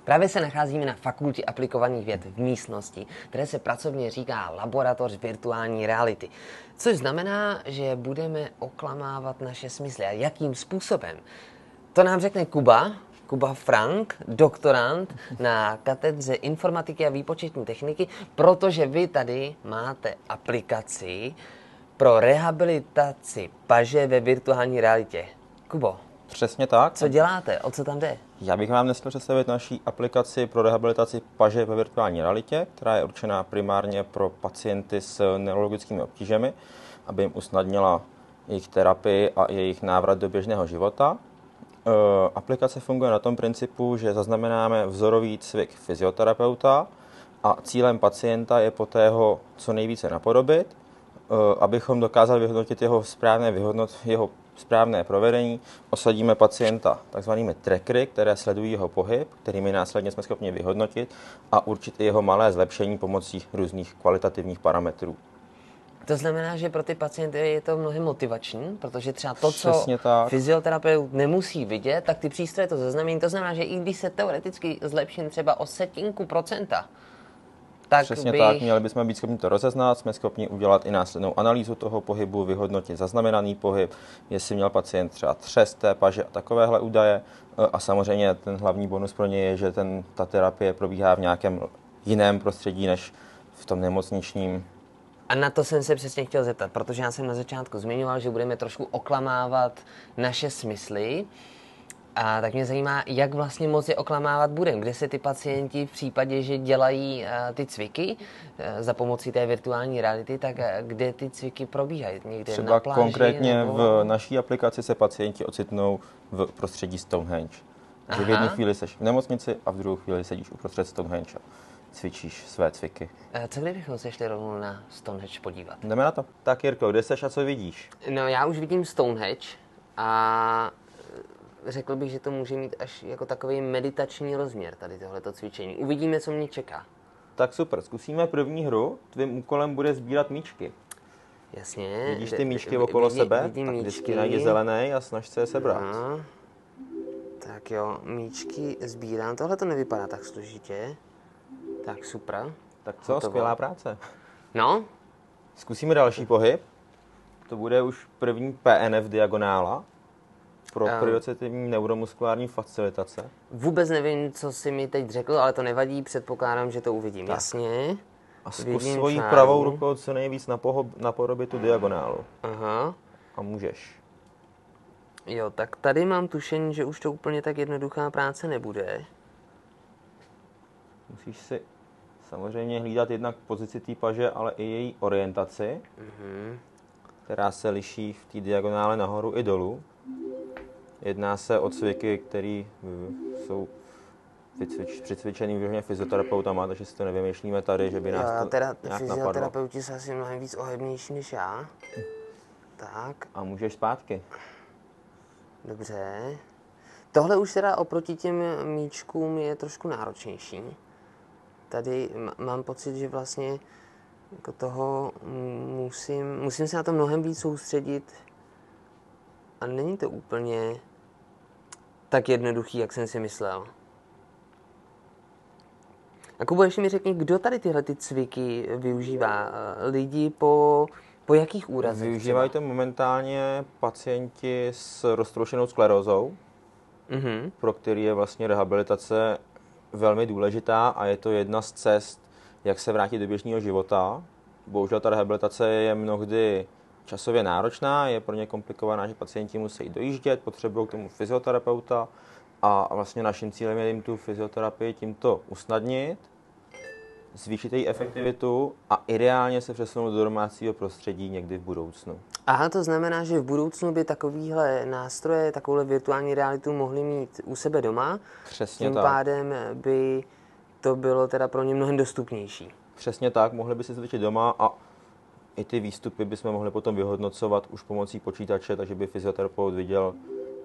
Právě se nacházíme na Fakultě aplikovaných věd v místnosti, které se pracovně říká laboratoř virtuální reality. Což znamená, že budeme oklamávat naše smysly. A jakým způsobem? To nám řekne Kuba Frank, doktorand na katedře informatiky a výpočetní techniky, protože vy tady máte aplikaci pro rehabilitaci paže ve virtuální realitě. Kubo, Přesně tak. co děláte? O co tam jde? Já bych vám dnes chtěl představit naší aplikaci pro rehabilitaci paže ve virtuální realitě, která je určená primárně pro pacienty s neurologickými obtížemi, aby jim usnadnila jejich terapii a jejich návrat do běžného života. Aplikace funguje na tom principu, že zaznamenáme vzorový cvik fyzioterapeuta a cílem pacienta je poté ho co nejvíce napodobit, abychom dokázali vyhodnotit jeho správné provedení. Osadíme pacienta takzvanými trackery, které sledují jeho pohyb, kterými následně jsme schopni vyhodnotit a určit jeho malé zlepšení pomocí různých kvalitativních parametrů. To znamená, že pro ty pacienty je to mnohem motivační, protože třeba to, Přesně co tak. fyzioterapeut nemusí vidět, tak ty přístroje to zaznamenají. To znamená, že i když se teoreticky zlepším třeba o setinku procenta, tak Přesně tak, měli bychom být schopni to rozeznat, jsme schopni udělat i následnou analýzu toho pohybu, vyhodnotit zaznamenaný pohyb, jestli měl pacient třeba třes té paže a takovéhle údaje. A samozřejmě ten hlavní bonus pro něj je, že ta terapie probíhá v nějakém jiném prostředí než v tom nemocničním. A na to jsem se přesně chtěl zeptat, protože já jsem na začátku zmiňoval, že budeme trošku oklamávat naše smysly. A tak mě zajímá, jak vlastně moc je oklamávat budeme, kde se ty pacienti v případě, že dělají ty cviky za pomocí té virtuální reality, tak kde ty cviky probíhají? Někde Třeba na pláži, konkrétně nebo... v naší aplikaci se pacienti ocitnou v prostředí Stonehenge. Takže v jednu chvíli seš v nemocnici a v druhou chvíli sedíš uprostřed Stonehenge a cvičíš své cviky. Co kdybychom se šli rovnou na Stonehenge podívat? Jdeme na to. Tak Jirko, kde seš a co vidíš? No já už vidím Stonehenge a řekl bych, že to může mít až jako takový meditační rozměr, tady tohleto cvičení. Uvidíme, co mě čeká. Tak super, zkusíme první hru. Tvým úkolem bude sbírat míčky. Jasně. Vidíš ty míčky okolo sebe? Vidím tak míčky. vždycky najdi zelený a snaž se je sebrat. No. Tak jo, míčky sbírám. Tohle to nevypadá tak složitě. Tak super. Tak co, Hotovo. skvělá práce. No, Zkusíme další pohyb. To bude už první PNF diagonála pro proprioceptivní neuromuskulární facilitace. vůbec nevím, co jsi mi teď řekl, ale to nevadí, předpokládám, že to uvidím. Tak. Jasně. A zkus Vidím svojí čáru. pravou rukou co nejvíc napodobit tu diagonálu. Aha. A můžeš. Jo, tak tady mám tušení, že už to úplně tak jednoduchá práce nebude. Musíš si samozřejmě hlídat jednak pozici té paže, ale i její orientaci, která se liší v té diagonále nahoru i dolů. Jedná se o cviky, které jsou přicvičený vyloženě fyzioterapeutama, takže si to nevymýšlíme tady, že by nás to nějak napadlo. Fyzioterapeuti jsou asi mnohem víc ohebnější než já. Tak, A můžeš zpátky. dobře. Tohle už teda oproti těm míčkům je trošku náročnější. Tady mám pocit, že vlastně jako toho musím se na to mnohem víc soustředit a není to úplně tak jednoduchý, jak jsem si myslel. A Kubo, ještě mi řekni, kdo tady tyhle ty cviky využívá? Lidi po jakých úrazech? Využívají to momentálně pacienti s roztroušenou sklerózou, pro který je vlastně rehabilitace velmi důležitá a je to jedna z cest, jak se vrátit do běžného života. Bohužel ta rehabilitace je mnohdy časově náročná, je pro ně komplikovaná, že pacienti musí dojíždět, potřebují k tomu fyzioterapeuta a vlastně naším cílem je jim tu fyzioterapii tímto usnadnit, zvýšit její efektivitu a ideálně se přesunout do domácího prostředí někdy v budoucnu. Aha, to znamená, že v budoucnu by takovýhle nástroje, takovouhle virtuální realitu mohli mít u sebe doma. Přesně Tím tak. pádem by to bylo teda pro ně mnohem dostupnější. Přesně tak, mohli by si cvičit doma a i ty výstupy bychom mohli potom vyhodnocovat už pomocí počítače, takže by fyzioterapeut viděl,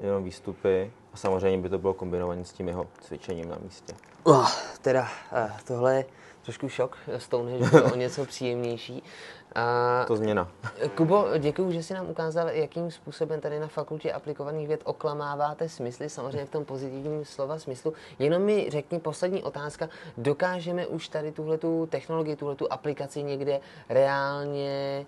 jenom výstupy a samozřejmě by to bylo kombinované s tím jeho cvičením na místě. Tohle je trošku šok, Stonehenge bylo o něco příjemnější. To změna. Kubo, děkuju, že jsi nám ukázal, jakým způsobem tady na Fakultě aplikovaných věd oklamáváte smysly, samozřejmě v tom pozitivním slova smyslu. Jenom mi řekni poslední otázka, dokážeme už tady tuhletu technologii, tuhletu aplikaci někde reálně,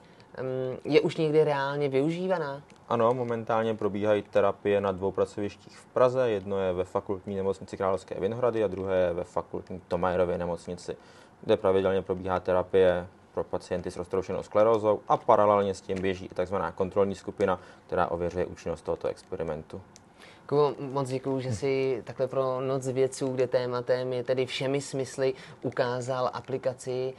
je už někde reálně využívaná? Ano, momentálně probíhají terapie na 2 pracovištích v Praze. Jedno je ve fakultní nemocnici Královské Vinohrady a druhé je ve fakultní Thomayerově nemocnici, kde pravidelně probíhá terapie pro pacienty s roztroušenou sklerózou a paralelně s tím běží i tzv. Kontrolní skupina, která ověřuje účinnost tohoto experimentu. Kubo, moc děkuju, že jsi takhle pro Noc vědců, kde tématem je tedy všemi smysly, ukázal aplikaci,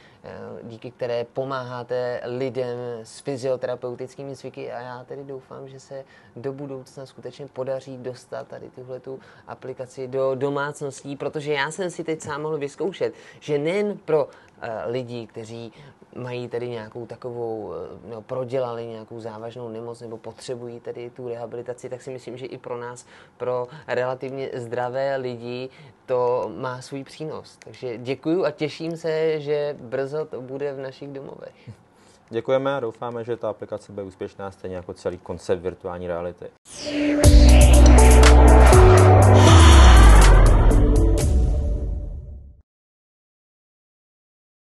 díky které pomáháte lidem s fyzioterapeutickými cviky a já tedy doufám, že se do budoucna skutečně podaří dostat tady tuhletu aplikaci do domácností, protože já jsem si teď sám mohl vyzkoušet, že nejen pro lidi, kteří mají tedy nějakou takovou, no, prodělali nějakou závažnou nemoc nebo potřebují tedy tu rehabilitaci, tak si myslím, že i pro nás, pro relativně zdravé lidi, to má svůj přínos. Takže děkuju a těším se, že brzo to bude v našich domovech. Děkujeme a doufáme, že ta aplikace bude úspěšná, stejně jako celý koncept virtuální reality.